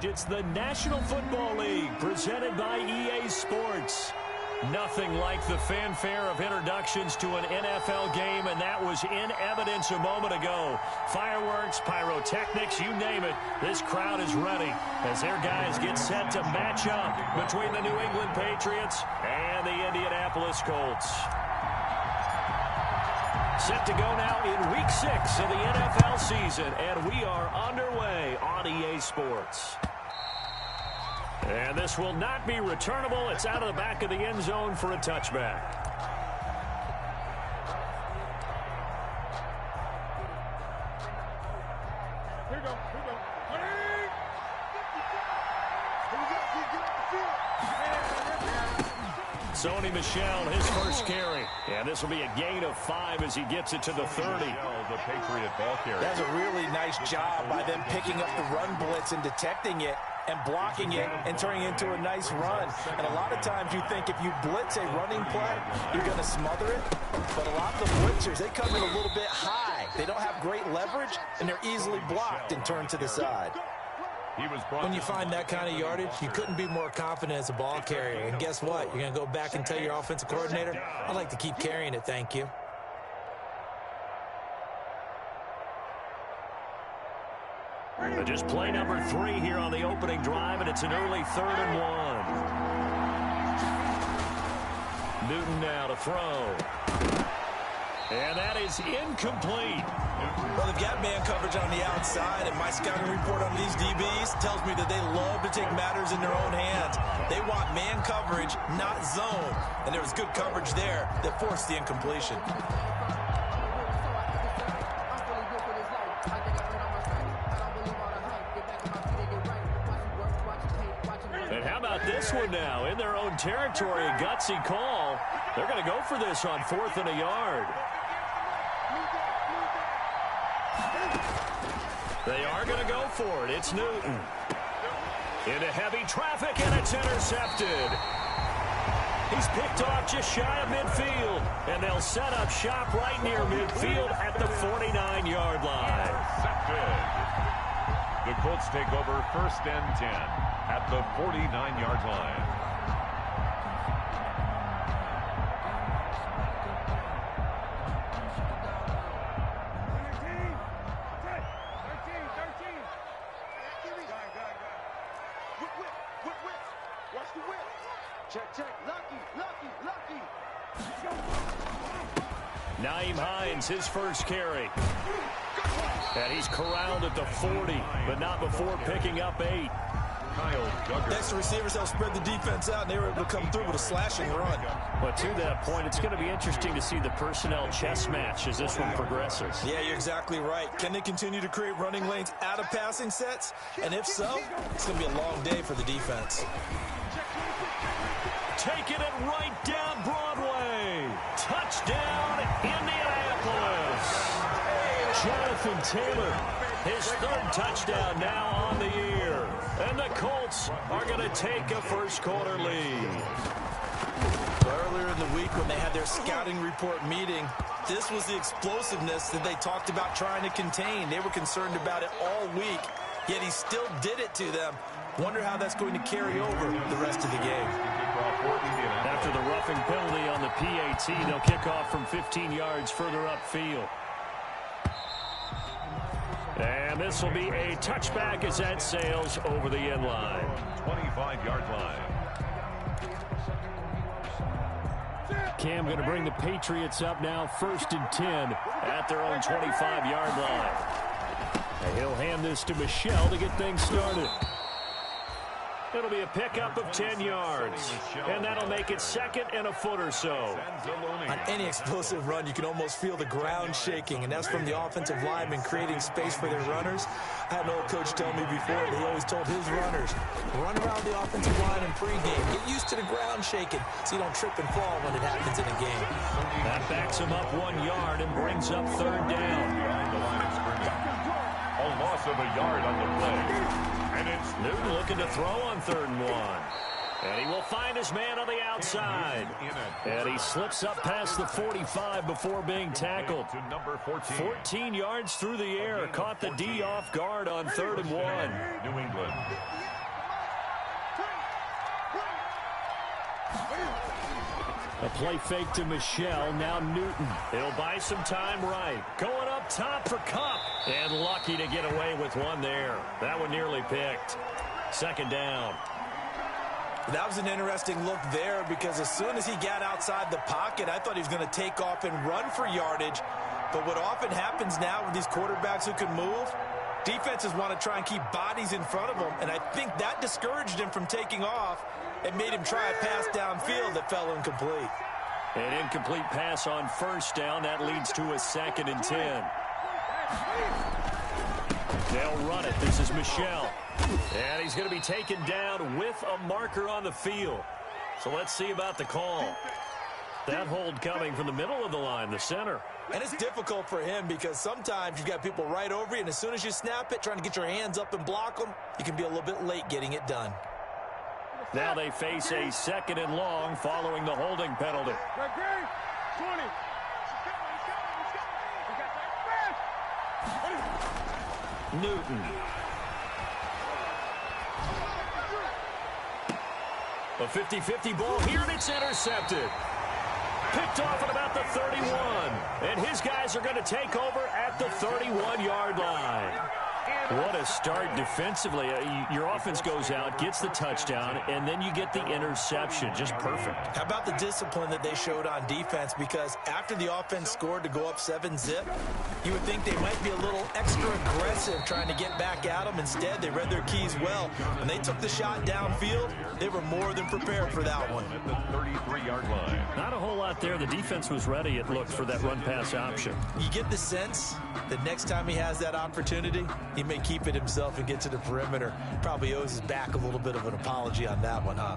It's the National Football League presented by EA Sports. Nothing like the fanfare of introductions to an NFL game, and that was in evidence a moment ago. Fireworks, pyrotechnics, you name it. This crowd is ready as their guys get set to match up between the New England Patriots and the Indianapolis Colts. Set to go now in Week 6 of the NFL season, and we are underway on EA Sports. And this will not be returnable. It's out of the back of the end zone for a touchback. Here we go. Sony Michel, his first carry. And this will be a gain of 5 as he gets it to the 30. The Patriot ball carrier. That's a really nice job by them picking up the run blitz and detecting it and blocking it and turning it into a nice run. And a lot of times you think if you blitz a running play, you're going to smother it. But a lot of the blitzers, they come in a little bit high. They don't have great leverage, and they're easily blocked and turned to the side. When you find that kind of yardage, you couldn't be more confident as a ball carrier. And guess what? You're going to go back and tell your offensive coordinator, I'd like to keep carrying it, thank you. Just play number 3 here on the opening drive, and it's an early 3rd and 1. Newton now to throw. And that is incomplete. Well, they've got man coverage on the outside, and my scouting report on these DBs tells me that they love to take matters in their own hands. They want man coverage, not zone. And there was good coverage there that forced the incompletion. This one now in their own territory, a gutsy call. They're going to go for this on 4th and a yard. They are going to go for it. It's Newton. Into heavy traffic, and it's intercepted. He's picked off just shy of midfield, and they'll set up shop right near midfield at the 49-yard line. Intercepted. The Colts take over 1st and 10 at the 49-yard line. Watch the whip. Check. Lucky. Naeem Hines, his first carry. And he's corralled at the 40, but not before picking up 8. Next to receivers, they'll spread the defense out, and they were able to come through with a slashing run. But to that point, it's going to be interesting to see the personnel chess match as this one progresses. Yeah, you're exactly right. Can they continue to create running lanes out of passing sets? And if so, it's going to be a long day for the defense. Taking it right down Broadway. Touchdown, Indianapolis. Jonathan Taylor, his 3rd touchdown now on the year. And the Colts are going to take a first-quarter lead. Earlier in the week when they had their scouting report meeting, this was the explosiveness that they talked about trying to contain. They were concerned about it all week, yet he still did it to them. Wonder how that's going to carry over the rest of the game. After the roughing penalty on the PAT, they'll kick off from 15 yards further upfield. And this will be a touchback as that sails over the end line. 25-yard line. Cam going to bring the Patriots up now 1st and 10 at their own 25-yard line. And he'll hand this to Michel to get things started. It'll be a pickup of 10 yards. And that'll make it second and a foot or so. On any explosive run, you can almost feel the ground shaking, and that's from the offensive linemen creating space for their runners. I had an old coach tell me before that he always told his runners, run around the offensive line in pregame. Get used to the ground shaking so you don't trip and fall when it happens in a game. That backs him up 1 yard and brings up third down. Behind the line of scrimmage. A loss of a yard on the play. And it's Newton looking to throw on 3rd and 1. And he will find his man on the outside. And he slips up past the 45 before being tackled. to number 14. 14 yards through the air. Caught the D off guard on 3rd and 1. New England. A play fake to Michelle. Now Newton. He'll buy some time right. Going up top for Cup. And lucky to get away with one there. That one nearly picked. 2nd down. That was an interesting look there because as soon as he got outside the pocket, I thought he was going to take off and run for yardage. But what often happens now with these quarterbacks who can move, defenses want to try and keep bodies in front of them, and I think that discouraged him from taking off and made him try a pass downfield that fell incomplete. An incomplete pass on 1st down. That leads to a 2nd and 10. They'll run it. This is Michelle. And he's going to be taken down with a marker on the field. So let's see about the call. That hold coming from the middle of the line, the center. And it's difficult for him because sometimes you've got people right over you, and as soon as you snap it, trying to get your hands up and block them, you can be a little bit late getting it done. Now they face a 2nd and long following the holding penalty. 20. Newton. A 50-50 ball here, and it's intercepted. Picked off at about the 31. And his guys are going to take over at the 31-yard line. What a start defensively. Your offense goes out, gets the touchdown, and then you get the interception. Just perfect. How about the discipline that they showed on defense? Because after the offense scored to go up 7-zip, you would think they might be a little extra aggressive trying to get back at them. Instead, they read their keys well. When they took the shot downfield, they were more than prepared for that one. At the 33-yard line. Not a whole lot there. The defense was ready, it looked, for that run-pass option. You get the sense that next time he has that opportunity, he may keep it himself and get to the perimeter. Probably owes his back a little bit of an apology on that one, huh?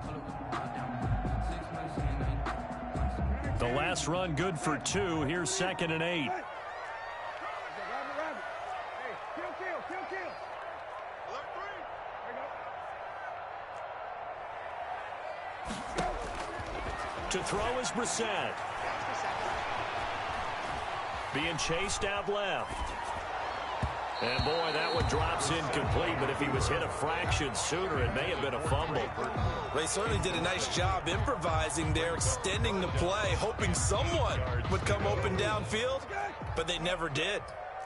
The last run good for 2. Here's 2nd and 8. To throw is Brissett. Being chased out left. And boy, that one drops incomplete, but if he was hit a fraction sooner, it may have been a fumble. They certainly did a nice job improvising there, extending the play, hoping someone would come open downfield, but they never did.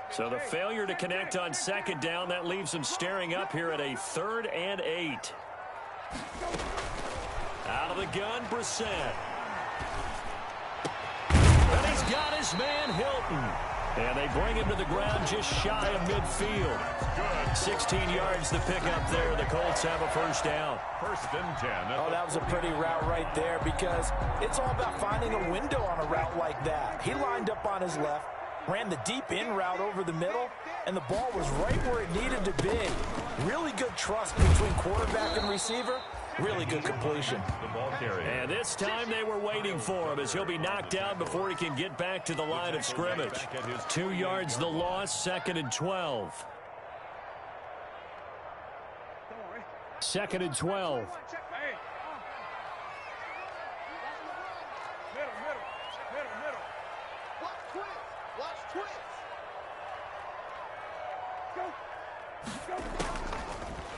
So the failure to connect on 2nd down, that leaves him staring up here at a 3rd and 8. Out of the gun, Brissett. And he's got his man, Hilton. And they bring him to the ground just shy of midfield. 16 yards to pick up there. The Colts have a 1st down. 1st and 10. Oh, that was a pretty route right there because it's all about finding a window on a route like that. He lined up on his left, ran the deep in route over the middle, and the ball was right where it needed to be. Really good trust between quarterback and receiver. Really good completion. The ball carrier. And this time they were waiting for him as he'll be knocked down before he can get back to the line of scrimmage. 2 yards the loss, 2nd and 12. 2nd and 12.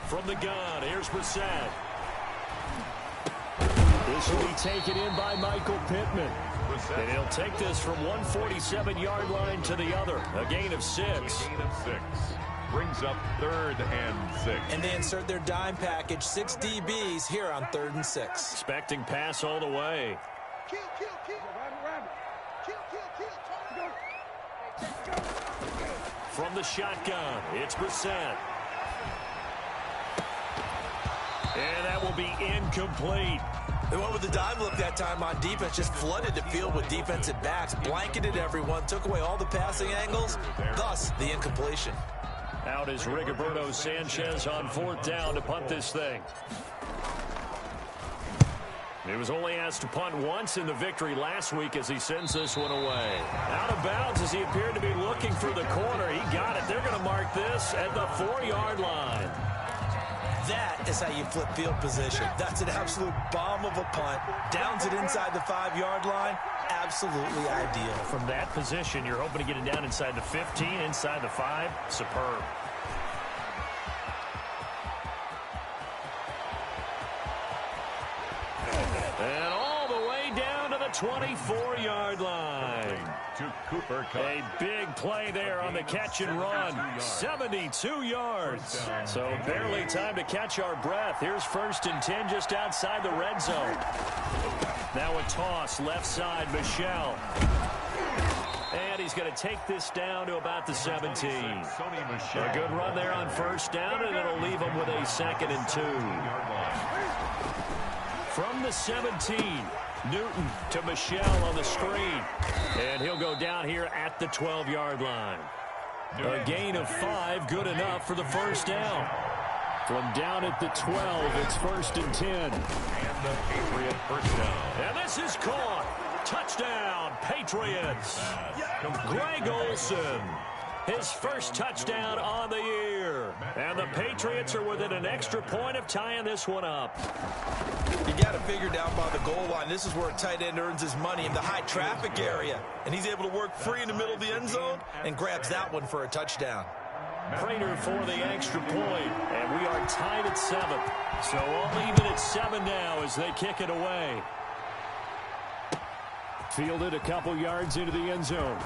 From the gun, here's Brissett. This will be taken in by Michael Pittman. And he'll take this from 147-yard line to the other. A gain of 6. Gain of 6. Brings up 3rd and 6. And they insert their dime package, 6 DBs here on 3rd and 6. Expecting pass all the way. From the shotgun, it's Brissett. And that will be incomplete. They went with the dive look that time on defense, just flooded the field with defensive backs, blanketed everyone, took away all the passing angles, thus the incompletion. Out is Rigoberto Sanchez on 4th down to punt this thing. He was only asked to punt once in the victory last week as he sends this one away. Out of bounds as he appeared to be looking for the corner. He got it. They're going to mark this at the 4-yard line. That is how you flip field position. That's an absolute bomb of a punt. Downs it inside the 5-yard line. Absolutely ideal. From that position, you're hoping to get it down inside the 15, inside the 5. Superb. And all the way down to the 24-yard line. To Cooper Kupp. A big play there on the catch and run. 72 yards. So barely time to catch our breath. Here's 1st and 10 just outside the red zone. Now a toss left side, Michel. And he's going to take this down to about the 17. A good run there on 1st down, and it'll leave him with a 2nd and 2. From the 17, Newton to Michel on the screen. And he'll go down here at the 12-yard line. A gain of 5, good enough for the 1st down. From down at the 12, it's 1st and 10. And the Patriot 1st down. And this is caught. Touchdown, Patriots. Greg Olsen, his first touchdown on the year. And the Patriots are within an extra point of tying this one up. You got to figure down by the goal line. This is where a tight end earns his money, in the high traffic area. And he's able to work free in the middle of the end zone and grabs that one for a touchdown. Prater for the extra point. And we are tied at 7. So all even at 7 now as they kick it away. Fielded a couple yards into the end zone.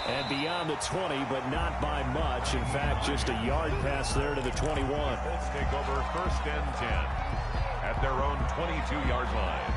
And beyond the 20, but not by much. In fact, just a yard pass there to the 21. Let's take over 1st and 10 at their own 22-yard line.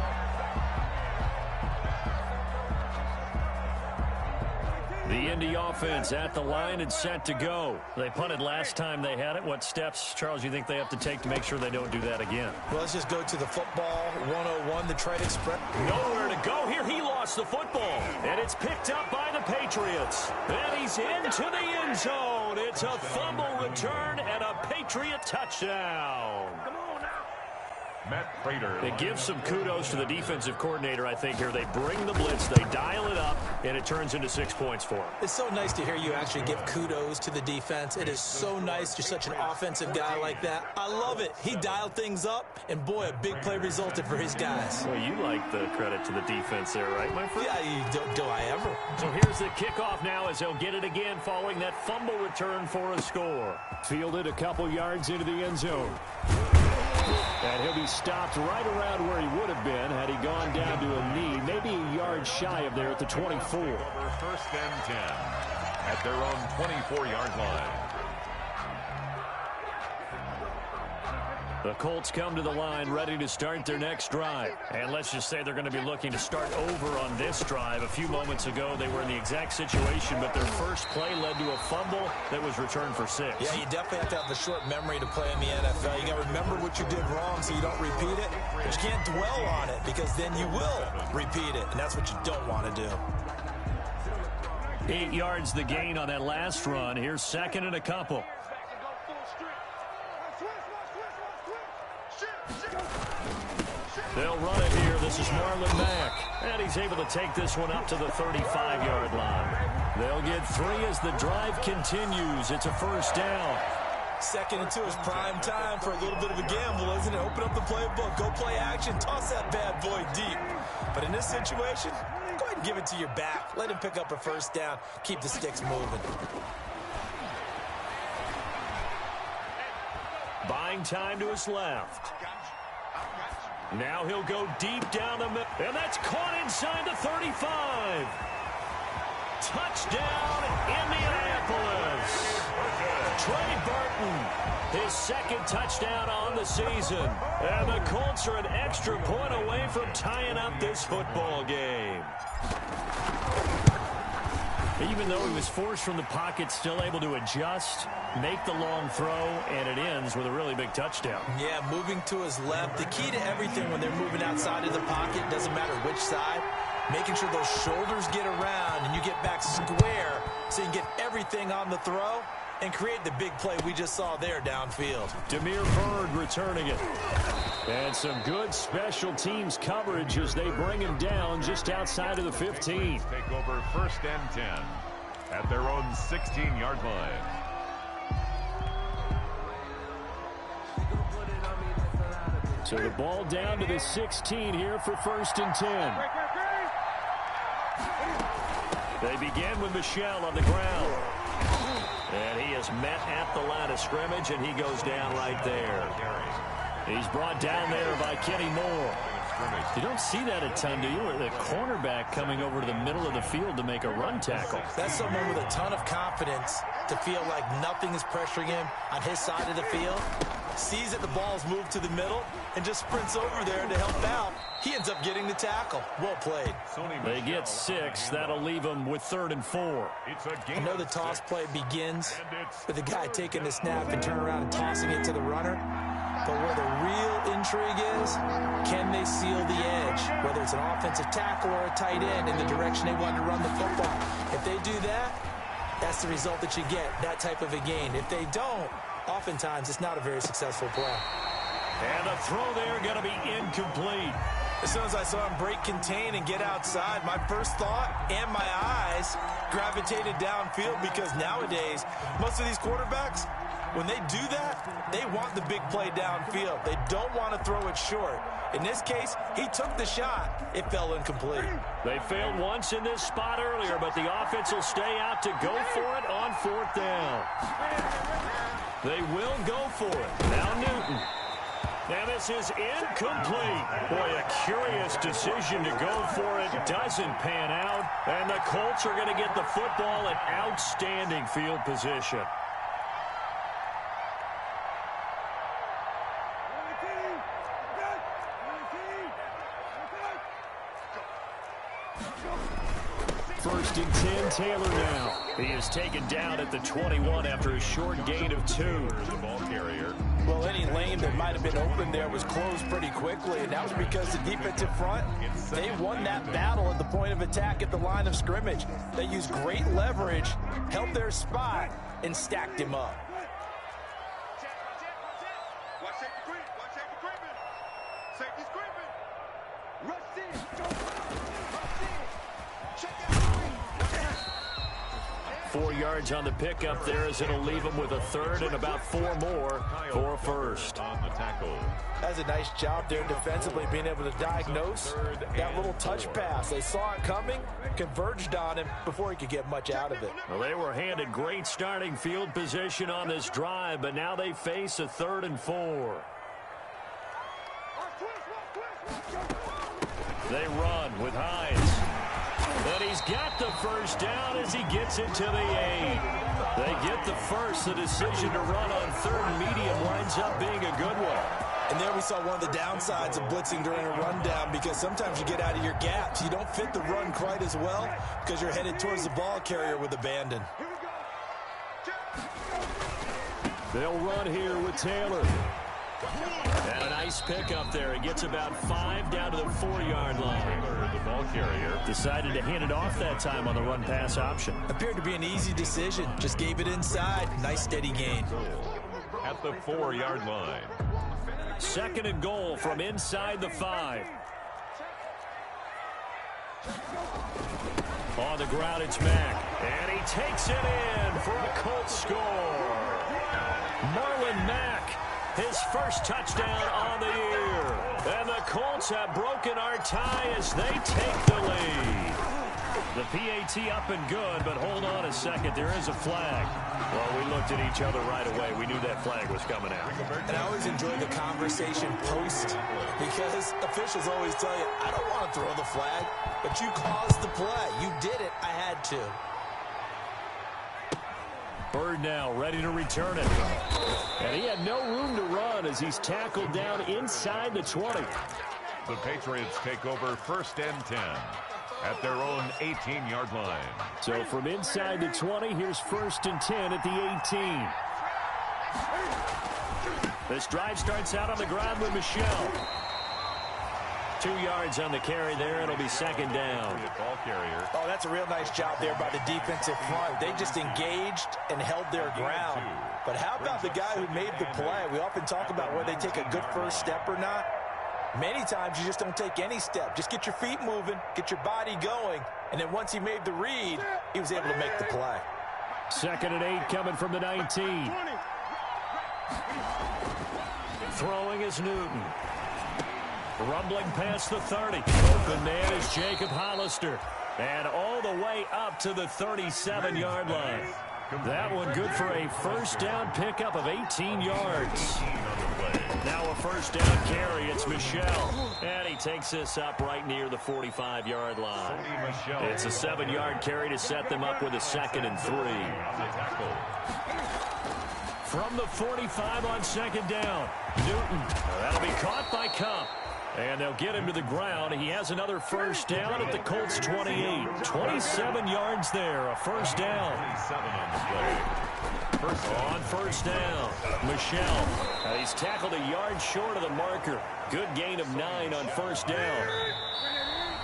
The Indy offense at the line and set to go. They punted last time they had it. What steps, Charles, you think they have to take to make sure they don't do that again? Well, let's just go to the football 101, the trade express. Nowhere to go here. He lost the football. And it's picked up by the Patriots. And he's into the end zone. It's a fumble return and a Patriot touchdown. Matt Prater. It gives some kudos to the defensive coordinator, I think, here. They bring the blitz, they dial it up, and it turns into 6 points for him. It's so nice to hear you actually give kudos to the defense. It is so nice. You're such an offensive guy like that. I love it. He dialed things up, and boy, a big play resulted for his guys. Well, you like the credit to the defense there, right, my friend? Yeah, do I ever? So here's the kickoff now as they'll get it again following that fumble return for a score. Fielded a couple yards into the end zone. And he'll be stopped right around where he would have been had he gone down to a knee, maybe a yard shy of there at the 24. Over 1st and 10 at their own 24-yard line. The Colts come to the line ready to start their next drive. And let's just say they're going to be looking to start over on this drive. A few moments ago, they were in the exact situation, but their first play led to a fumble that was returned for 6. Yeah, you definitely have to have the short memory to play in the NFL. You got to remember what you did wrong so you don't repeat it. But you can't dwell on it because then you will repeat it, and that's what you don't want to do. 8 yards the gain on that last run. Here's 2nd and a couple. They'll run it here. This is Marlon Mack. And he's able to take this one up to the 35-yard line. They'll get 3 as the drive continues. It's a 1st down. 2nd and 2 is prime time for a little bit of a gamble, isn't it? Open up the playbook. Go play action. Toss that bad boy deep. But in this situation, go ahead and give it to your back. Let him pick up a 1st down. Keep the sticks moving. Buying time to his left. Now he'll go deep down the middle. And that's caught inside the 35. Touchdown, Indianapolis. Trey Burton, his 2nd touchdown on the season. And the Colts are an extra point away from tying up this football game. Even though he was forced from the pocket, still able to adjust, make the long throw, and it ends with a really big touchdown. Yeah, moving to his left. The key to everything when they're moving outside of the pocket, doesn't matter which side, making sure those shoulders get around and you get back square so you can get everything on the throw and create the big play we just saw there downfield. Demir Bird returning it. And some good special teams coverage as they bring him down just outside of the 15. Take over 1st and 10 at their own 16-yard line. So the ball down to the 16 here for 1st and 10. They begin with Michel on the ground. And he is met at the line of scrimmage, and he goes down right there. He's brought down there by Kenny Moore. You don't see that a ton, do you? The cornerback coming over to the middle of the field to make a run tackle. That's someone with a ton of confidence to feel like nothing is pressuring him on his side of the field. Sees that the ball's moved to the middle and just sprints over there to help out. He ends up getting the tackle. Well played. They get 6. That'll leave them with 3rd and 4. I know the toss play begins with the guy taking the snap and turn around and tossing it to the runner. But where the real intrigue is, can they seal the edge? Whether it's an offensive tackle or a tight end in the direction they want to run the football. If they do that, that's the result that you get, that type of a gain. If they don't, oftentimes it's not a very successful play. And the throw there going to be incomplete. As soon as I saw him break contain and get outside, my first thought and my eyes gravitated downfield, because nowadays, most of these quarterbacks, when they do that, they want the big play downfield. They don't want to throw it short. In this case, he took the shot. It fell incomplete. They failed once in this spot earlier, but the offense will stay out to go for it on 4th down. They will go for it. Now Newton. Now this is incomplete. Boy, a curious decision to go for it. Doesn't pan out. And the Colts are going to get the football in outstanding field position. First and 10, Taylor now. He is taken down at the 21 after a short gain of 2. The ball carrier. Well, any lane that might have been open there was closed pretty quickly, and that was because the defensive front, they won that battle at the point of attack at the line of scrimmage. They used great leverage, held their spot, and stacked him up. Safety's creeping. Rush in. 4 yards on the pickup there, as it'll leave him with a 3rd and about 4 more for a 1st. On the tackle. That's a nice job there defensively, being able to diagnose that little touch pass. They saw it coming, converged on him before he could get much out of it. Well, they were handed great starting field position on this drive, but now they face a 3rd and 4. They run with Hines. And he's got the first down as he gets it to the 8. They get the first. The decision to run on 3rd and medium winds up being a good one. And there we saw one of the downsides of blitzing during a rundown, because sometimes you get out of your gaps. You don't fit the run quite as well because you're headed towards the ball carrier with abandon. They'll run here with Taylor. And a nice pickup there. He gets about 5 down to the 4-yard line. The ball carrier decided to hand it off that time on the run-pass option. Appeared to be an easy decision. Just gave it inside. Nice steady gain. at the 4-yard line. 2nd and goal from inside the 5. On the ground, it's Mack. And he takes it in for a Colts score. Marlon Mack, his first touchdown on the year. And the Colts have broken our tie as they take the lead. The PAT up and good, but hold on a second. There is a flag. Well, we looked at each other right away. We knew that flag was coming out. And I always enjoy the conversation post, because officials always tell you, I don't want to throw the flag, but you caused the play. You did it. I had to. Bird now ready to return it. And he had no room to run as he's tackled down inside the 20. The Patriots take over 1st and 10 at their own 18-yard line. So from inside the 20, here's 1st and 10 at the 18. This drive starts out on the ground with Michelle. 2 yards on the carry there. It'll be 2nd down. Ball carrier. Oh, that's a real nice job there by the defensive front. They just engaged and held their ground. But how about the guy who made the play? We often talk about whether they take a good first step or not. Many times you just don't take any step. Just get your feet moving, get your body going, and then once he made the read, he was able to make the play. 2nd and 8 coming from the 19. Throwing is Newton. Rumbling past the 30. Open man is Jacob Hollister. And all the way up to the 37-yard line. That one good for a first down pickup of 18 yards. Now a first down carry. It's Michelle. And he takes this up right near the 45-yard line. It's a 7-yard carry to set them up with a 2nd and 3. From the 45 on 2nd down. Newton. That'll be caught by Cup. And they'll get him to the ground. He has another first down at the Colts 28. 27 yards there, a first down. 27 on the play. On first down, Michelle. He's tackled a yard short of the marker. Good gain of 9 on first down.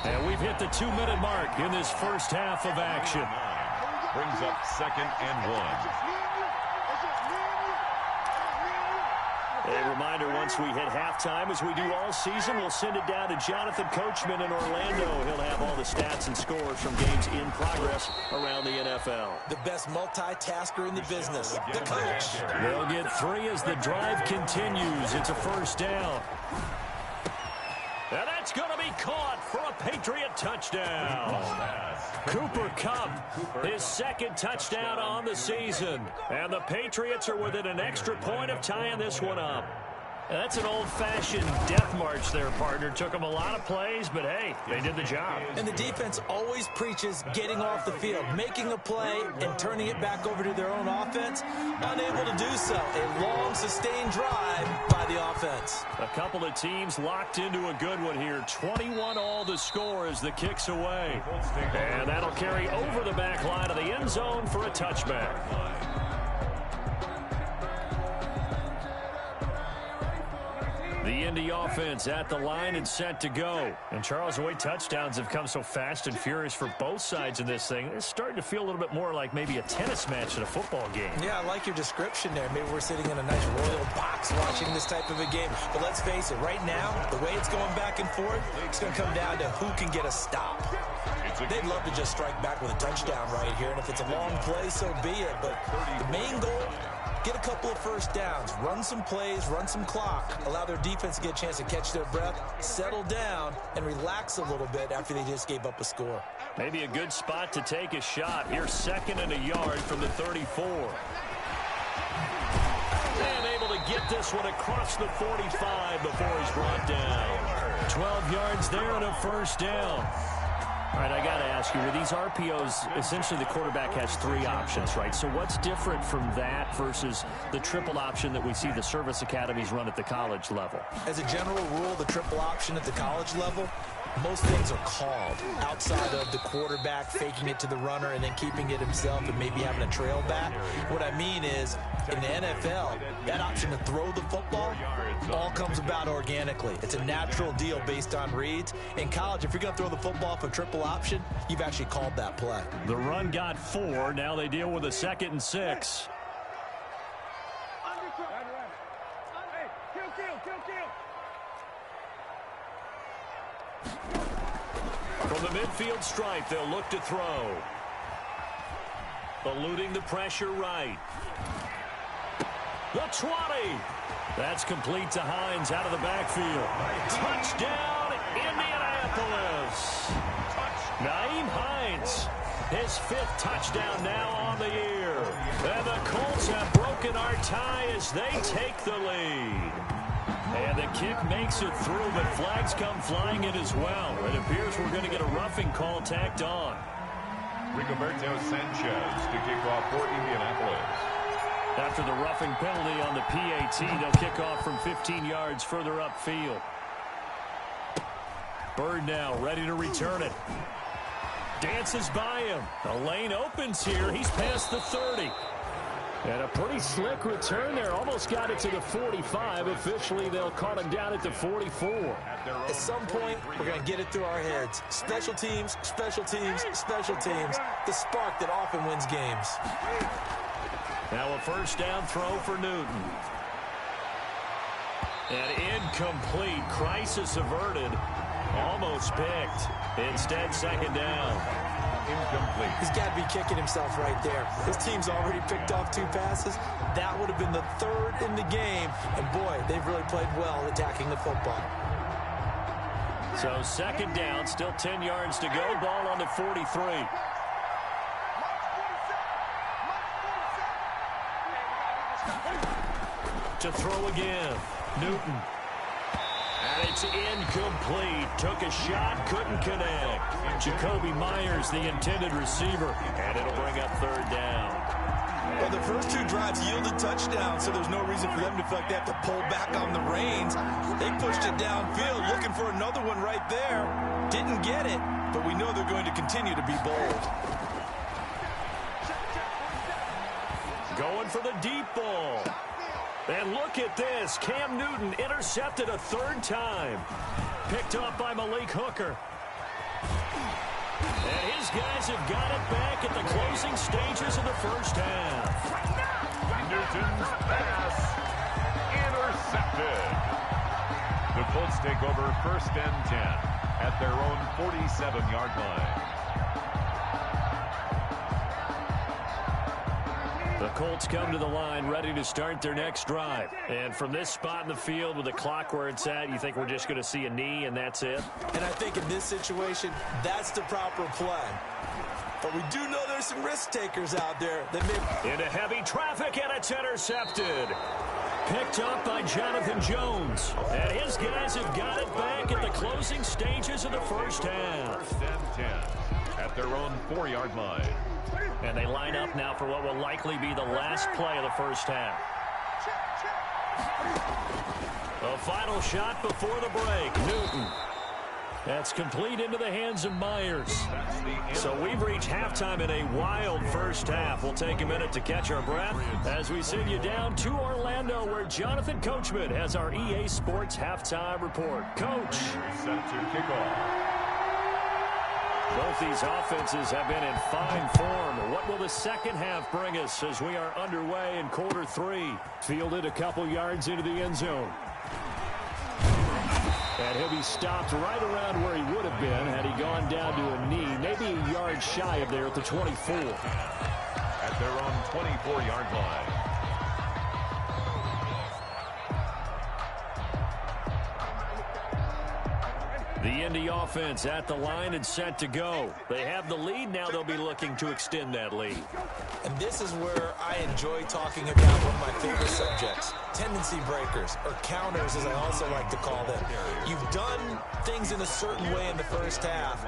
And we've hit the 2-minute mark in this first half of action. Brings up 2nd and 1. A reminder, once we hit halftime, as we do all season, we'll send it down to Jonathan Coachman in Orlando. He'll have all the stats and scores from games in progress around the NFL. The best multitasker in the business, the coach. They'll get 3 as the drive continues. It's a first down. And that's going to be caught for a Patriot touchdown. Cooper Kupp, his 2nd touchdown on the season. And the Patriots are within an extra point of tying this one up. That's an old-fashioned death march there, partner. Took them a lot of plays, but hey, they did the job. And the defense always preaches getting off the field, making a play and turning it back over to their own offense. Unable to do so. A long, sustained drive by the offense. A couple of teams locked into a good one here. 21-all the score as the kick's away. And that'll carry over the back line of the end zone for a touchback. The Indy offense at the line and set to go. And Charles, the way touchdowns have come so fast and furious for both sides of this thing, it's starting to feel a little bit more like maybe a tennis match at a football game. Yeah, I like your description there. Maybe we're sitting in a nice royal box watching this type of a game. But let's face it, right now, the way it's going back and forth, it's going to come down to who can get a stop. They'd love to just strike back with a touchdown right here. And if it's a long play, so be it. But the main goal, get a couple of first downs, run some plays, run some clock, allow their defense to get a chance to catch their breath, settle down, and relax a little bit after they just gave up a score. Maybe a good spot to take a shot. Here's 2nd and a yard from the 34. And able to get this one across the 45 before he's brought down. 12 yards there and a first down. All right, I got to ask you, with these RPOs, essentially the quarterback has 3 options, right? So what's different from that versus the triple option that we see the service academies run at the college level? As a general rule, the triple option at the college level, most things are called outside of the quarterback faking it to the runner and then keeping it himself and maybe having a trail back. What I mean is, in the NFL, that option to throw the football all comes about organically. It's a natural deal based on reads. In college, if you're going to throw the football for triple option, you've actually called that play. The run got 4. Now they deal with a 2nd and 6. From the midfield stripe, they'll look to throw. Eluding the pressure right. The 20. That's complete to Hines out of the backfield. Touchdown, Indianapolis. Naeem Hines, his 5th touchdown now on the year. And the Colts have broken our tie as they take the lead. And the kick makes it through, but flags come flying in as well. It appears we're going to get a roughing call tacked on. Rigoberto Sanchez to kick off for Indianapolis. After the roughing penalty on the PAT, they'll kick off from 15 yards further upfield. Bird now ready to return it. Dances by him. The lane opens here. He's past the 30. And a pretty slick return there. Almost got it to the 45. Officially, they'll call him down at the 44. At some point, we're going to get it through our heads. Special teams, special teams, special teams. The spark that often wins games. Now a first down throw for Newton. And incomplete. Crisis averted. Almost picked. Instead, second down. Incomplete. He's got to be kicking himself right there. His team's already picked off 2 passes. That would have been the 3rd in the game. And, boy, they've really played well attacking the football. So second down, still 10 yards to go. Ball on the 43. To throw again. Newton. And it's incomplete. Took a shot, couldn't connect. Jacoby Myers, the intended receiver. And it'll bring up 3rd down. Well, the first 2 drives yielded touchdowns, so there's no reason for them to feel like they have to pull back on the reins. They pushed it downfield, looking for another one right there. Didn't get it, but we know they're going to continue to be bold. Going for the deep ball. And look at this. Cam Newton intercepted a 3rd time. Picked off by Malik Hooker. And his guys have got it back at the closing stages of the first half. Newton's pass intercepted. The Colts take over 1st and 10 at their own 47-yard line. The Colts come to the line ready to start their next drive. And from this spot in the field with the clock where it's at, you think we're just going to see a knee and that's it? And I think in this situation, that's the proper play. But we do know there's some risk takers out there that may... Into heavy traffic, and it's intercepted. Picked up by Jonathan Jones. And his guys have got it back at the closing stages of the first half. 1st and 10 at their own 4-yard line. And they line up now for what will likely be the last play of the first half. A final shot before the break. Newton. That's complete into the hands of Myers. So we've reached halftime in a wild first half. We'll take a minute to catch our breath as we send you down to Orlando, where Jonathan Coachman has our EA Sports halftime report. Coach. Set to kick off. Both these offenses have been in fine form. What will the second half bring us as we are underway in quarter 3? Fielded a couple yards into the end zone. And he'll be stopped right around where he would have been had he gone down to a knee, maybe a yard shy of there at the 24. At their own 24-yard line. The Indy offense at the line and set to go. They have the lead. Now they'll be looking to extend that lead. And this is where I enjoy talking about one of my favorite subjects, tendency breakers, or counters as I also like to call them. You've done things in a certain way in the first half,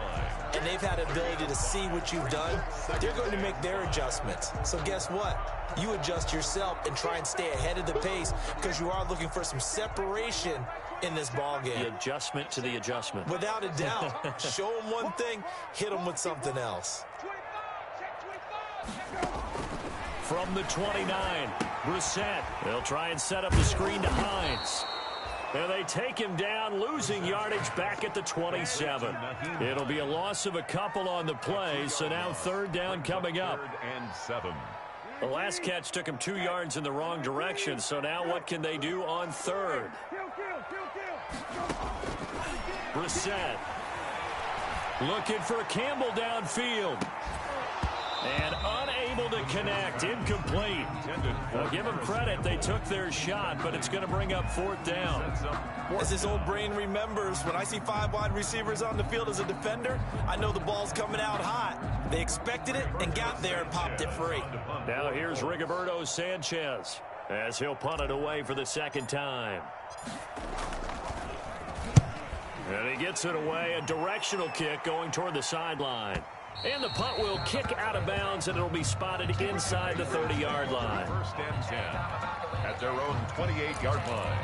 and they've had the ability to see what you've done. They're going to make their adjustments. So guess what? You adjust yourself and try and stay ahead of the pace because you are looking for some separation in this ball game. The adjustment to the adjustment. Without a doubt. Show them one thing, hit them with something else. From the 29, Brissett. They'll try and set up the screen to Hines. And they take him down, losing yardage back at the 27. It'll be a loss of a couple on the play, so now 3rd down coming up. 3rd and 7. The last catch took him 2 yards in the wrong direction, so now what can they do on 3rd? Brissett looking for Campbell downfield. And unable to connect. Incomplete. Well, give them credit. They took their shot, but it's going to bring up 4th down. As his old brain remembers, when I see 5 wide receivers on the field as a defender, I know the ball's coming out hot. They expected it and got there and popped it free. Now here's Rigoberto Sanchez as he'll punt it away for the 2nd time. And he gets it away. A directional kick going toward the sideline. And the punt will kick out of bounds, and it'll be spotted inside the 30-yard line. 1st and 10 at their own 28-yard line.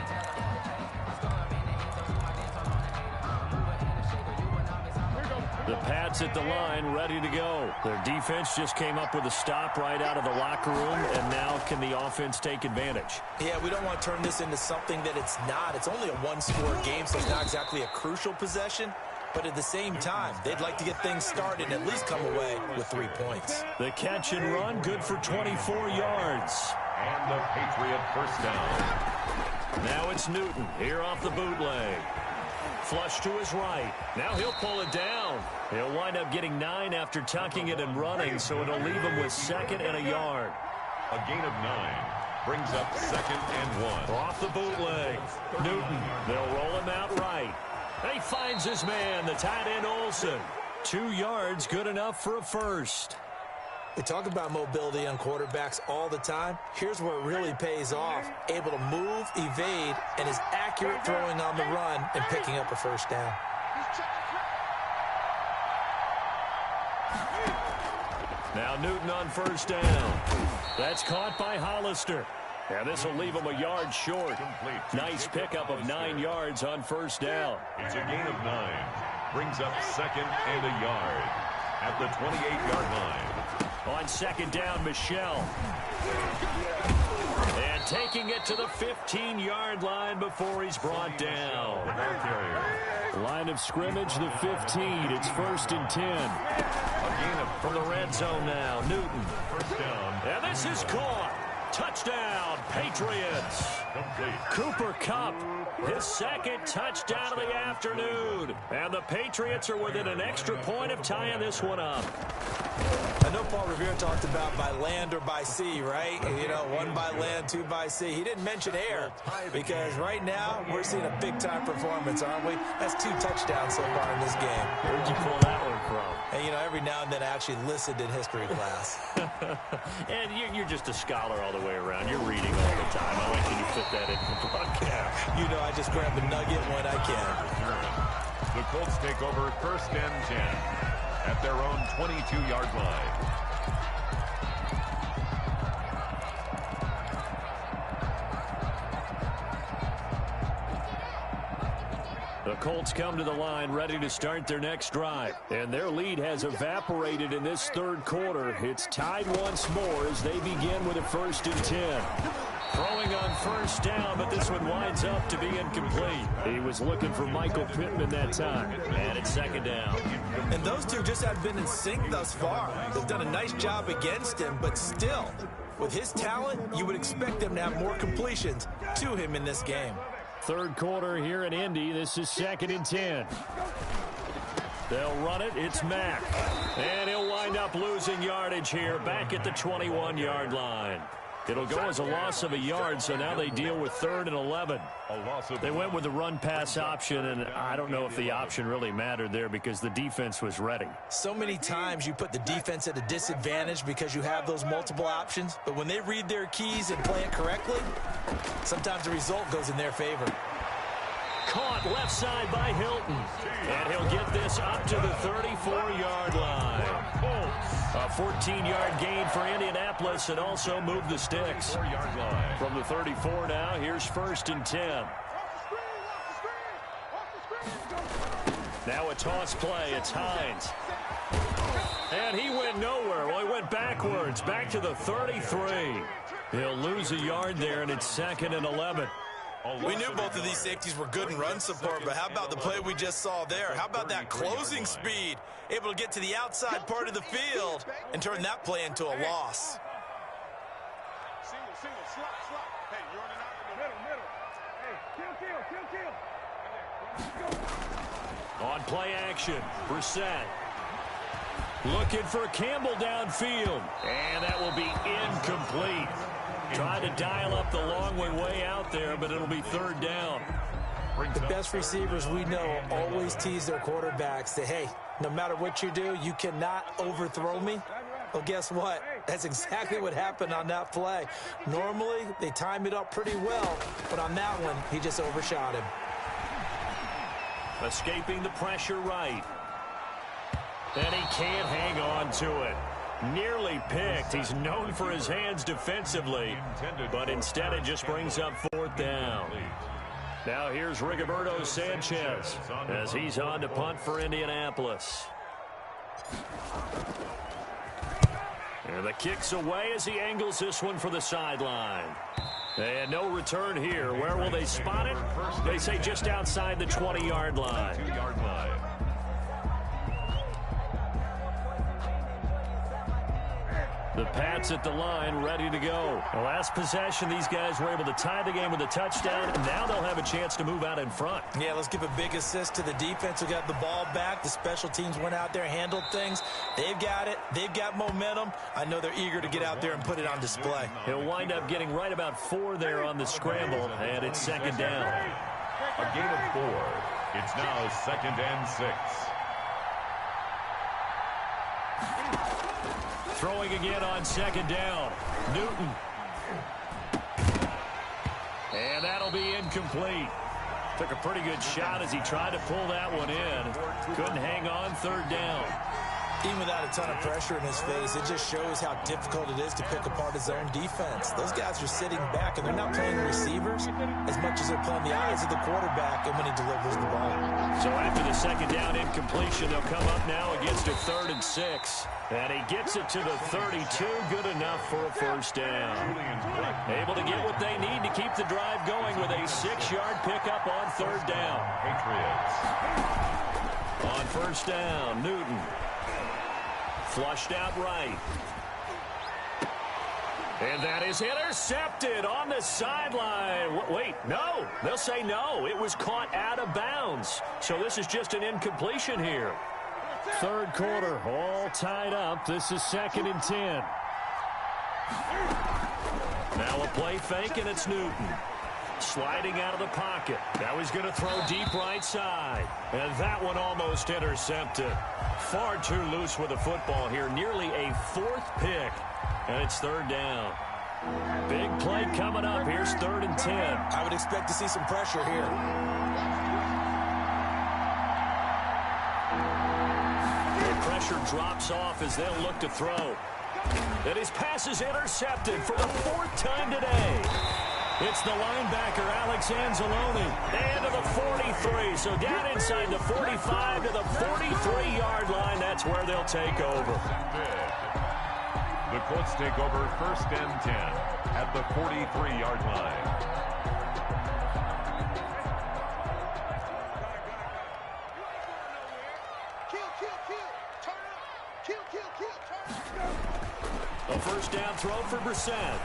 The Pats at the line, ready to go. Their defense just came up with a stop right out of the locker room, and now can the offense take advantage? Yeah, we don't want to turn this into something that it's not. It's only a one-score game, so it's not exactly a crucial possession. But at the same time, they'd like to get things started and at least come away with 3 points. The catch and run, good for 24 yards. And the Patriot first down. Now it's Newton, here off the bootleg. Flush to his right. Now he'll pull it down. He'll wind up getting 9 after tucking it and running, so it'll leave him with 2nd and a yard. A gain of 9 brings up 2nd and 1. Off the bootleg. Newton, they'll roll him out right. He finds his man, the tight end Olsen. 2 yards, good enough for a first. We talk about mobility on quarterbacks all the time. Here's where it really pays off. Able to move, evade, and is accurate throwing on the run and picking up a first down. Now Newton on first down. That's caught by Hollister. And this will leave him a yard short. Nice pickup of 9 yards on first down. It's a gain of 9. Brings up 2nd and a yard at the 28-yard line. On 2nd down, Michelle. And taking it to the 15-yard line before he's brought down. Line of scrimmage, the 15. It's 1st and 10. From the red zone now, Newton. First down. And this is caught. Touchdown, Patriots. Cooper Kupp, his 2nd touchdown of the afternoon. And the Patriots are within an extra point of tying this one up. I know Paul Revere talked about by land or by sea, right? You know, 1 by land, 2 by sea. He didn't mention air because right now we're seeing a big-time performance, aren't we? That's 2 touchdowns so far in this game. Where'd you pull that one from? And, you know, every now and then I actually listened in history class. And you're just a scholar all the way around. You're reading all the time. I like you to fit that in the broadcast. You know, I just grab a nugget when I can. The Colts take over 1st and 10 at their own 22-yard line. The Colts come to the line ready to start their next drive. And their lead has evaporated in this 3rd quarter. It's tied once more as they begin with a 1st and 10. Throwing on first down, but this one winds up to be incomplete. He was looking for Michael Pittman that time. And it's 2nd down. And those two just have been in sync thus far. They've done a nice job against him, but still, with his talent, you would expect them to have more completions to him in this game. 3rd quarter here in Indy. This is 2nd and 10. They'll run it. It's Mack. And he'll wind up losing yardage here back at the 21-yard line. It'll go as a loss of a yard, so now they deal with 3rd and 11. They went with the run-pass option, and I don't know if the option really mattered there because the defense was ready. So many times you put the defense at a disadvantage because you have those multiple options, but when they read their keys and play it correctly, sometimes the result goes in their favor. Caught left side by Hilton. And he'll get this up to the 34-yard line. A 14-yard gain for Indianapolis and also move the sticks. From the 34 now, here's 1st and 10. Now a toss play. It's Hines. And he went nowhere. Well, he went backwards, back to the 33. He'll lose a yard there, and it's 2nd and 11. We knew both of these safeties were good in run support, but how about the play we just saw there? How about that closing speed? Able to get to the outside part of the field and turn that play into a loss. Single, slot. Hey, you're on the middle. Hey, kill. On play action, Brissett. Looking for Campbell downfield. And that will be incomplete. Trying to dial up the long one way out there, but it'll be 3rd down. The best receivers we know always tease their quarterbacks that, hey, no matter what you do, you cannot overthrow me. Well, guess what? That's exactly what happened on that play. Normally, they time it up pretty well, but on that one, he just overshot him. Escaping the pressure right. And he can't hang on to it. Nearly picked. He's known for his hands defensively, but instead it just brings up 4th down. Now here's Rigoberto Sanchez as he's on to punt for Indianapolis. And the kick's away as he angles this one for the sideline. And no return here. Where will they spot it? They say just outside the 20-yard line. 2-yard line. The Pats at the line, ready to go. The last possession, these guys were able to tie the game with a touchdown, and now they'll have a chance to move out in front. Yeah, let's give a big assist to the defense who got the ball back. The special teams went out there, handled things. They've got it. They've got momentum. I know they're eager to get out there and put it on display. He'll wind up getting right about 4 there on the scramble, and it's second down. A gain of 4. It's now 2nd and 6. Throwing again on second down. Newton. And that'll be incomplete. Took a pretty good shot as he tried to pull that one in. Couldn't hang on, third down. Even without a ton of pressure in his face, it just shows how difficult it is to pick apart his own defense. Those guys are sitting back, and they're not playing receivers as much as they're playing the eyes of the quarterback and when he delivers the ball. So after the second down incompletion, they'll come up now against a 3rd and 6. And he gets it to the 32. Good enough for a first down. Able to get what they need to keep the drive going with a 6-yard pickup on 3rd down. Patriots. On first down, Newton. Flushed out right. And that is intercepted on the sideline. Wait, no. They'll say no. It was caught out of bounds. So this is just an incompletion here. Third quarter, all tied up. This is 2nd and 10. Now a play fake, and it's Newton. Sliding out of the pocket. Now he's going to throw deep right side. And that one almost intercepted. Far too loose with the football here. Nearly a 4th pick. And it's 3rd down. Big play coming up. Here's 3rd and 10. I would expect to see some pressure here. The pressure drops off as they'll look to throw. And his pass is intercepted for the 4th time today. It's the linebacker, Alex Anzalone, and to the 43. So down inside the 45 to the 43-yard line. That's where they'll take over. The Colts take over 1st and 10 at the 43-yard line. A first down throw for Brissett.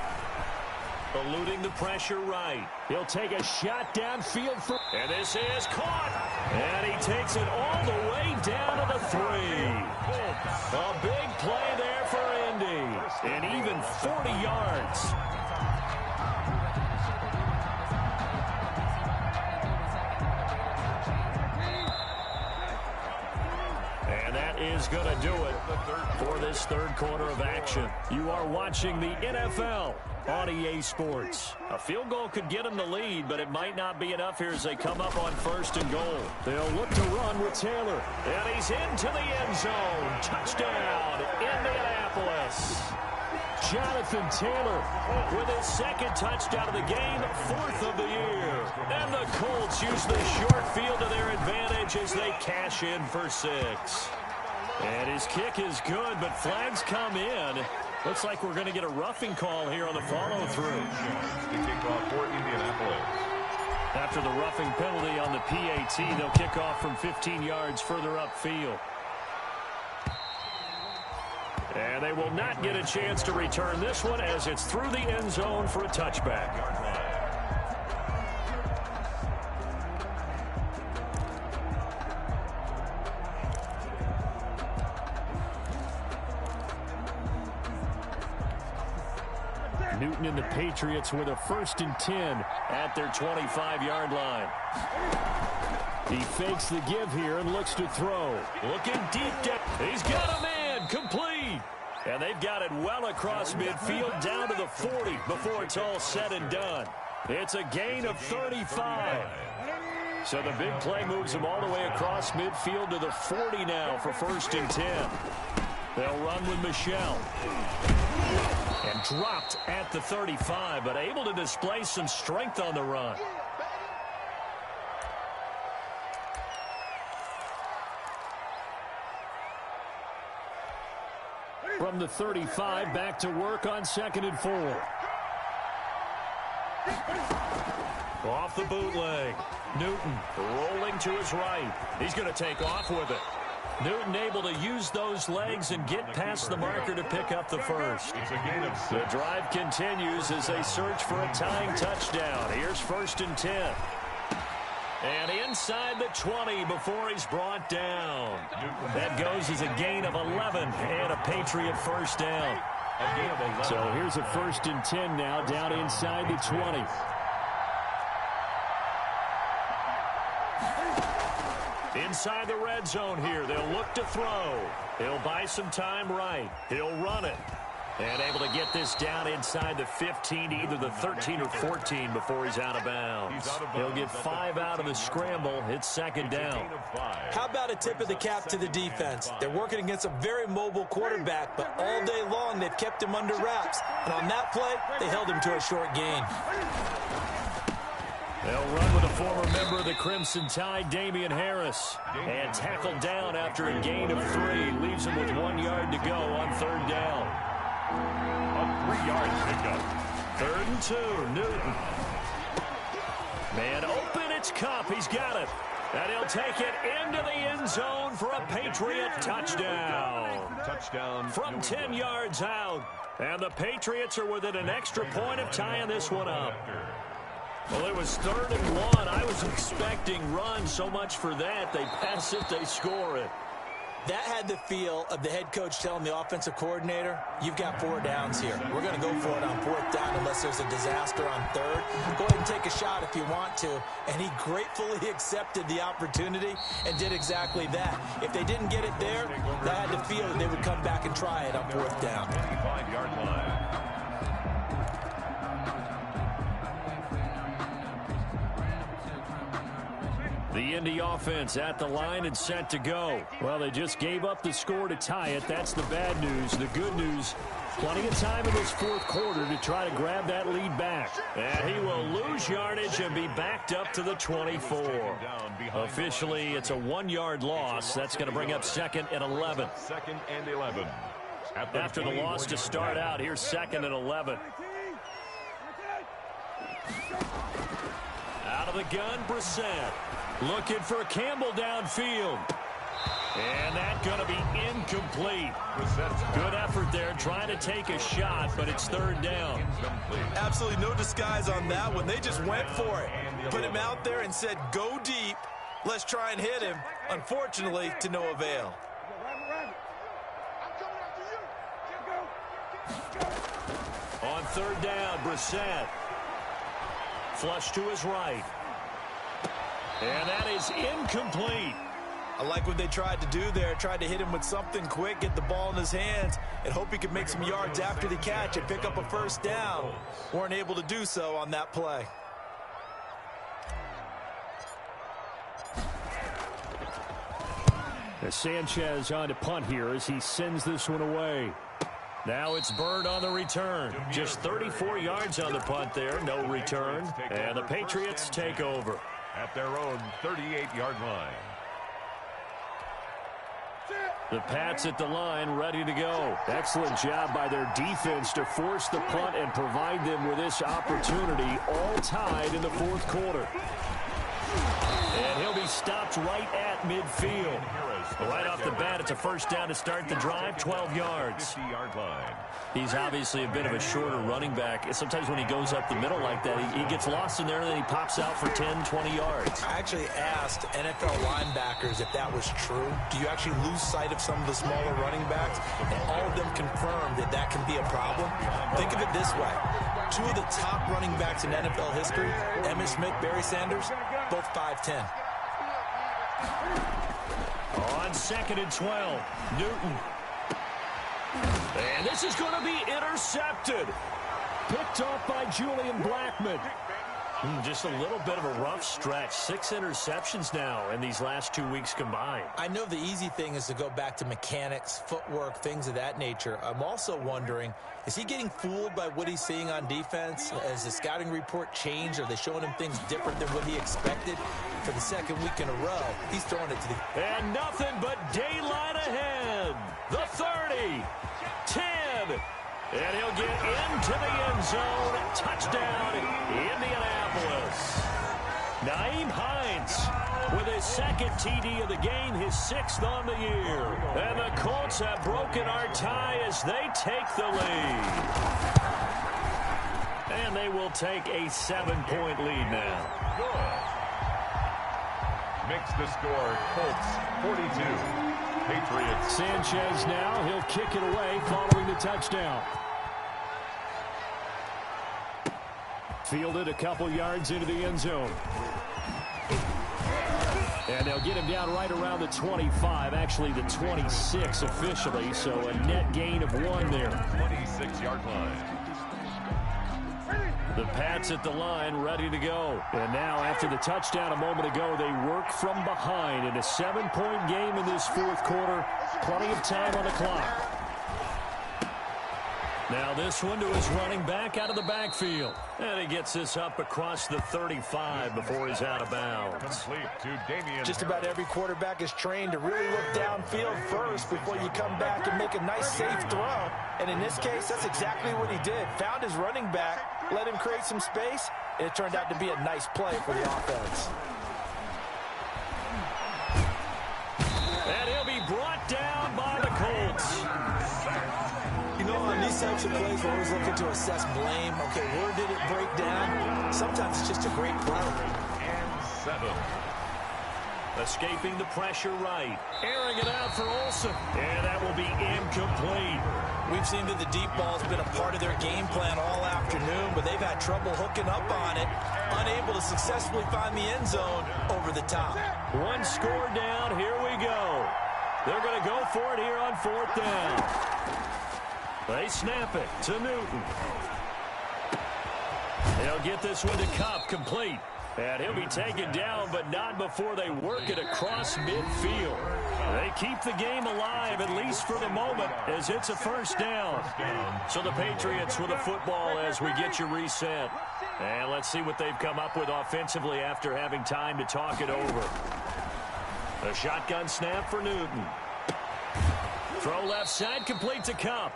Eluding the pressure right. He'll take a shot downfield for... And this is caught. And he takes it all the way down to the 3. A big play there for Indy. And even 40 yards. And that is going to do it for this 3rd quarter of action. You are watching the NFL on EA Sports. A field goal could get them the lead, but it might not be enough here as they come up on 1st and goal. They'll look to run with Taylor. And he's into the end zone. Touchdown, Indianapolis. Jonathan Taylor with his 2nd touchdown of the game, 4th of the year. And the Colts use the short field to their advantage as they cash in for 6. And his kick is good, but flags come in. Looks like we're going to get a roughing call here on the follow-through. The kickoff for Indianapolis. After the roughing penalty on the PAT, they'll kick off from 15 yards further upfield. And they will not get a chance to return this one as it's through the end zone for a touchback. Newton and the Patriots with a 1st and 10 at their 25-yard line. He fakes the give here and looks to throw. Looking deep down. He's got a man. Complete. And they've got it well across midfield down to the 40 before it's all said and done. It's a gain of 35. So the big play moves them all the way across midfield to the 40 now for 1st and 10. They'll run with Michelle. And dropped at the 35, but able to display some strength on the run. from the 35, back to work on 2nd and 4. Off the bootleg. Newton rolling to his right. He's going to take off with it. Newton able to use those legs and get past the marker to pick up the first. It's a gain of 6. The drive continues as they search for a tying touchdown. Here's 1st and 10. And inside the 20 before he's brought down. That goes as a gain of 11 and a Patriot first down. A gain of 11. So here's a 1st and 10 now down inside the 20. Inside the red zone here, they'll look to throw. He'll buy some time right. He'll run it. And able to get this down inside the 15, either the 13 or 14 before he's out of bounds. He'll get 5 out of the scramble. It's 2nd down. How about a tip of the cap to the defense? They're working against a very mobile quarterback, but all day long they've kept him under wraps. And on that play, they held him to a short gain. They'll run with a former member of the Crimson Tide, Damian Harris. And tackled down after a gain of 3. Leaves him with 1 yard to go on 3rd down. A 3-yard pickup. 3rd and 2, Newton. Man open, it's Cup. He's got it. And he'll take it into the end zone for a Patriot touchdown. Touchdown. From 10 yards out. And the Patriots are within an extra point of tying this one up. Well, it was 3rd and 1. I was expecting run, so much for that. They pass it, they score it. That had the feel of the head coach telling the offensive coordinator, you've got 4 downs here. We're going to go for it on 4th down unless there's a disaster on 3rd. Go ahead and take a shot if you want to. And he gratefully accepted the opportunity and did exactly that. If they didn't get it there, that had the feel that they would come back and try it on 4th down. 25-yard line. The Indy offense at the line and set to go. Well, they just gave up the score to tie it. That's the bad news. The good news, plenty of time in this 4th quarter to try to grab that lead back. And he will lose yardage and be backed up to the 24. Officially, it's a 1-yard loss. That's going to bring up 2nd and 11. 2nd and 11. After the loss to start out, here's 2nd and 11. Out of the gun, Brissett. Looking for Campbell downfield. And that's going to be incomplete. Good effort there, trying to take a shot, but it's 3rd down. Absolutely no disguise on that one. They just went for it. Put him out there and said, go deep. Let's try and hit him. Unfortunately, to no avail. On 3rd down, Brissett. Flush to his right. And that is incomplete. I like what they tried to do there. Tried to hit him with something quick, get the ball in his hands, and hope he could make some yards after the catch and pick up a 1st down. Weren't able to do so on that play. Sanchez on to punt here as he sends this one away. Now it's Bird on the return. Just 34 yards on the punt there. No return. And the Patriots take over. At their own 38-yard line. The Pats at the line, ready to go. Excellent job by their defense to force the punt and provide them with this opportunity, all tied in the 4th quarter. And he'll be stopped right at midfield. Right off the bat, it's a 1st down to start the drive, 12 yards. 50-yard line. He's obviously a bit of a shorter running back. Sometimes when he goes up the middle like that, he gets lost in there and then he pops out for 10, 20 yards. I actually asked NFL linebackers if that was true. Do you actually lose sight of some of the smaller running backs? And all of them confirmed that that can be a problem. Think of it this way. 2 of the top running backs in NFL history, Emmitt Smith, Barry Sanders, both 5'10". On 2nd and 12, Newton. And this is going to be intercepted. Picked off by Julian Blackmon. Just a little bit of a rough stretch. 6 interceptions now in these last 2 weeks combined. I know the easy thing is to go back to mechanics, footwork, things of that nature. I'm also wondering, is he getting fooled by what he's seeing on defense? Has the scouting report changed? Are they showing him things different than what he expected? For the second week in a row, he's throwing it to the... And nothing but daylight ahead. The 30, 10, and he'll get into the end zone. Touchdown, Indianapolis. Nyheim Hines with his second TD of the game, his 6th on the year. And the Colts have broken our tie as they take the lead. And they will take a 7-point lead now. Good. Makes the score Colts 42. Patriots. Sanchez now. He'll kick it away following the touchdown. Fielded a couple yards into the end zone. And they'll get him down right around the 25, actually the 26 officially, so a net gain of 1 there. 26-yard line. The Pats at the line, ready to go. And now, after the touchdown a moment ago, they work from behind in a 7-point game in this 4th quarter. Plenty of time on the clock. Now this one to his running back out of the backfield. And he gets this up across the 35 before he's out of bounds. Complete to Damian. Just about every quarterback is trained to really look downfield first before you come back and make a nice, safe throw. And in this case, that's exactly what he did. Found his running back, let him create some space, and it turned out to be a nice play for the offense. And he'll be brought down by the Colts. You know, on these types of plays, we're always looking to assess blame. Okay, where did it break down? Sometimes it's just a great play. And 7. Escaping the pressure right. Airing it out for Olsen. And that will be incomplete. We've seen that the deep ball's been a part of their game plan all afternoon, but they've had trouble hooking up on it, unable to successfully find the end zone over the top. 1 score down. Here we go. They're going to go for it here on 4th down. They snap it to Newton. They'll get this one to Kupp, complete. And he'll be taken down, but not before they work it across midfield. They keep the game alive, at least for the moment, as it's a 1st down. So the Patriots with a football as we get you reset. And let's see what they've come up with offensively after having time to talk it over. A shotgun snap for Newton. Throw left side, complete to Kupp.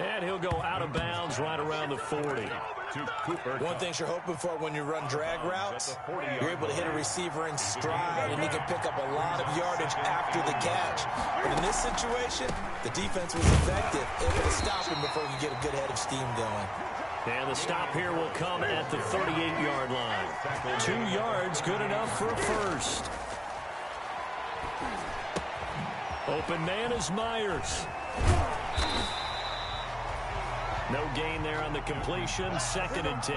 And he'll go out of bounds right around the 40. To Cooper. One thing you're hoping for when you run drag routes, you're able to hit a receiver in stride, and he can pick up a lot of yardage after the catch. But in this situation, the defense was effective, able to stop him before he could get a good head of steam going. And the stop here will come at the 38-yard line. 2 yards, good enough for a first. Open man is Myers. No gain there on the completion. 2nd and 10.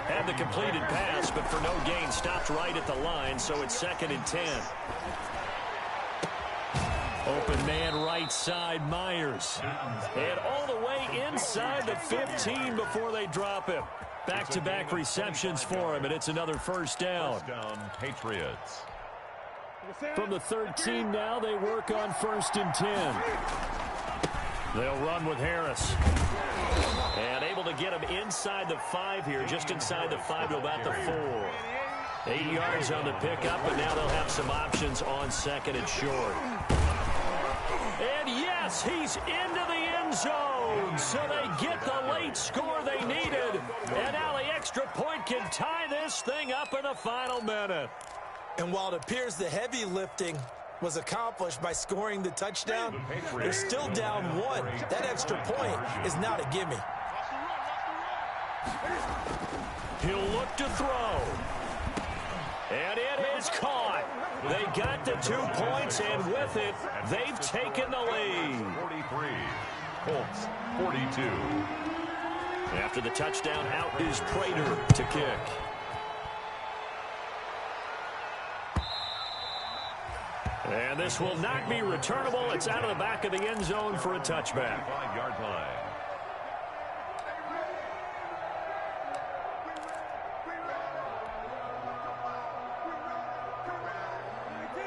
Had the completed pass, but for no gain, stopped right at the line, so it's 2nd and 10. Open man right side, Myers. And all the way inside the 15 before they drop him. Back-to-back receptions for him, and it's another 1st down. First down, Patriots. From the 13 now, they work on 1st and 10. They'll run with Harris. And able to get him inside the 5 here, just inside the 5 to about the 4. 8 yards on the pickup, but now they'll have some options on 2nd and short. And yes, he's into the end zone. So they get the late score they needed. And now the extra point can tie this thing up in the final minute. And while it appears the heavy lifting was accomplished by scoring the touchdown, they're still down 1. That extra point is not a gimme. He'll look to throw. And it is caught. They got the 2 points, and with it, they've taken the lead. 43. Colts 42. After the touchdown, out is Prater to kick. And this will not be returnable. It's out of the back of the end zone for a touchback. 5-yard line.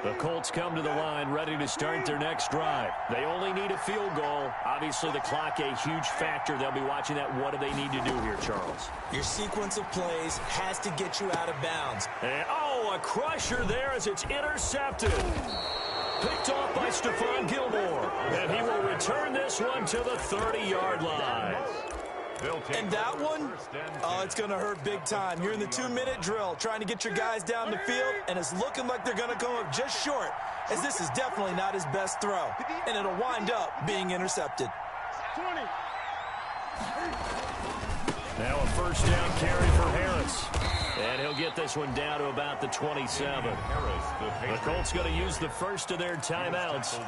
The Colts come to the line ready to start their next drive. They only need a field goal. Obviously, the clock a huge factor. They'll be watching that. What do they need to do here, Charles? Your sequence of plays has to get you out of bounds. And, a crusher there as it's intercepted. Picked off by Stephon Gilmore. And he will return this one to the 30-yard line. And that one, it's going to hurt big time. You're in the 2-minute drill trying to get your guys down the field, and it's looking like they're going to come up just short, as this is definitely not his best throw. And it'll wind up being intercepted. 20. Now a first down carry for Harris. And he'll get this one down to about the 27. The Colts going to use the first of their timeouts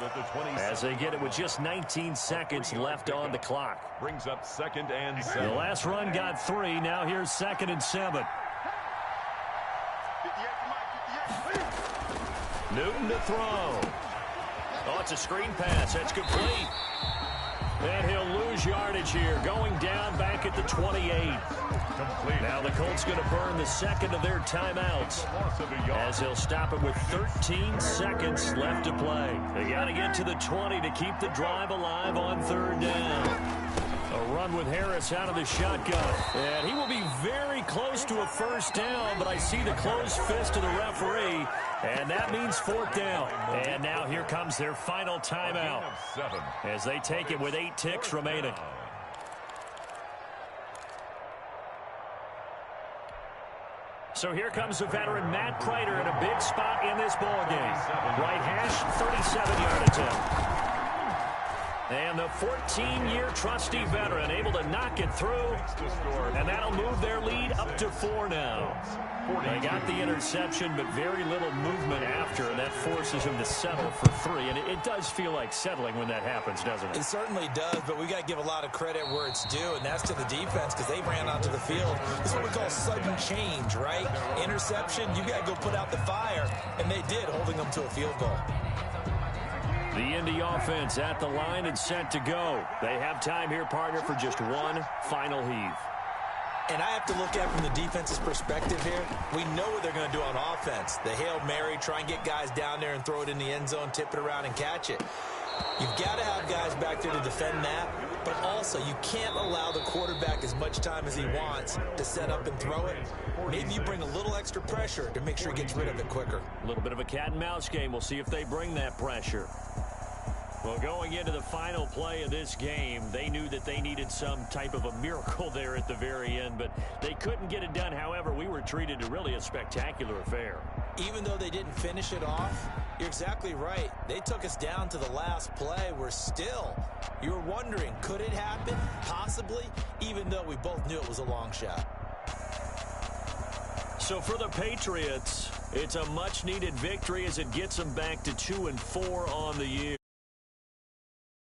as they get it with just 19 seconds left on the clock. Brings up 2nd and 7. The last run got 3. Now here's 2nd and 7. Newton to throw. Oh, it's a screen pass. That's complete. And he'll lose yardage here, going down back at the 28. Complete. Now the Colts going to burn the second of their timeouts as he'll stop it with 13 seconds left to play. They got to get to the 20 to keep the drive alive on 3rd down. A run with Harris out of the shotgun. And he will be very close to a first down, but I see the closed fist of the referee, and that means 4th down. And now here comes their final timeout as they take it with 8 ticks remaining. So here comes the veteran Matt Prater in a big spot in this ballgame. Right hash, 37-yard attempt. And the 14-year trusty veteran able to knock it through, and that'll move their lead up to 4 now. They got the interception, but very little movement after, and that forces him to settle for 3. And it does feel like settling when that happens, doesn't it? It certainly does, but we got to give a lot of credit where it's due, and that's to the defense because they ran onto the field. This is what we call sudden change, right? Interception, you got to go put out the fire, and they did, holding them to a field goal. The Indy offense at the line and set to go. They have time here, partner, for just one final heave. And I have to look at it from the defense's perspective here. We know what they're going to do on offense. The Hail Mary, try and get guys down there and throw it in the end zone, tip it around and catch it. You've got to have guys back there to defend that, but also you can't allow the quarterback as much time as he wants to set up and throw it. Maybe you bring a little extra pressure to make sure he gets rid of it quicker. A little bit of a cat and mouse game. We'll see if they bring that pressure. Well, going into the final play of this game, they knew that they needed some type of a miracle there at the very end, but they couldn't get it done. However, we were treated to really a spectacular affair. Even though they didn't finish it off, you're exactly right. They took us down to the last play. We're still, you were wondering, could it happen? Possibly, even though we both knew it was a long shot. So for the Patriots, it's a much-needed victory as it gets them back to 2-4 on the year.